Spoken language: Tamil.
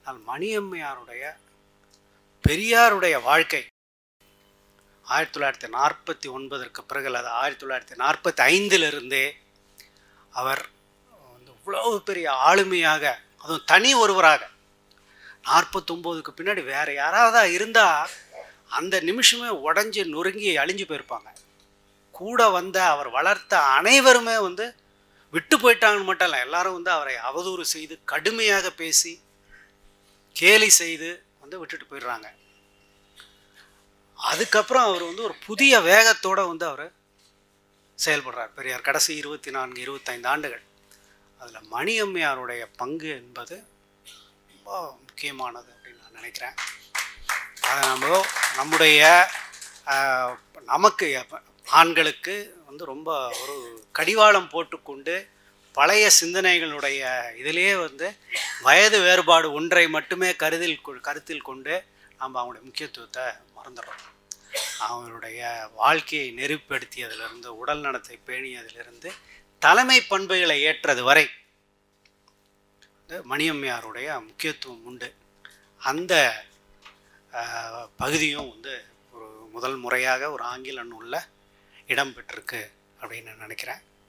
ஆனால் மணியம்மையாருடைய பெரியாருடைய வாழ்க்கை 1949 பிறகு அல்லது 1945 அவர் வந்து இவ்வளவு பெரிய ஆளுமையாக, அதுவும் தனி ஒருவராக 49க்கு பின்னாடி வேற யாராவது இருந்தால் அந்த நிமிஷமே உடஞ்சி நொறுங்கி அழிஞ்சு போயிருப்பாங்க. கூட வந்த அவர் வளர்த்த அனைவருமே வந்து விட்டு போயிட்டாங்கன்னு மட்டும் இல்லை, எல்லாரும் வந்து அவரை அவதூறு செய்து கடுமையாக பேசி கேலி செய்து வந்து விட்டுட்டு போயிடுறாங்க. அதுக்கப்புறம் அவர் வந்து ஒரு புதிய வேகத்தோடு வந்து அவர் செயல்படுறார் பெரியார் கடைசி 24-25 ஆண்டுகள். அதில் மணியம்மையாருடைய பங்கு என்பது ரொம்ப முக்கியமானது அப்படின்னு நான் நினைக்கிறேன். அதை நம்முடைய நமக்கு ஆண்களுக்கு வந்து ரொம்ப ஒரு கடிவாளம் போட்டுக்கொண்டு பழைய சிந்தனைகளுடைய இதிலேயே வந்து வயது வேறுபாடு ஒன்றை மட்டுமே கருத்தில் கொண்டு நம்ம அவங்களுடைய முக்கியத்துவத்தை மறந்துடுறோம். அவருடைய வாழ்க்கையை நெறிப்படுத்தியதிலிருந்து, உடல் நலத்தை பேணியதிலிருந்து, தலைமை பண்புகளை ஏற்றது வரை மணியம்மையாருடைய முக்கியத்துவம் உண்டு. அந்த பகுதியும் வந்து ஒரு முதல் முறையாக ஒரு ஆங்கில நூலில் இடம் பெற்றிருக்கு அப்படின்னு நான் நினைக்கிறேன்.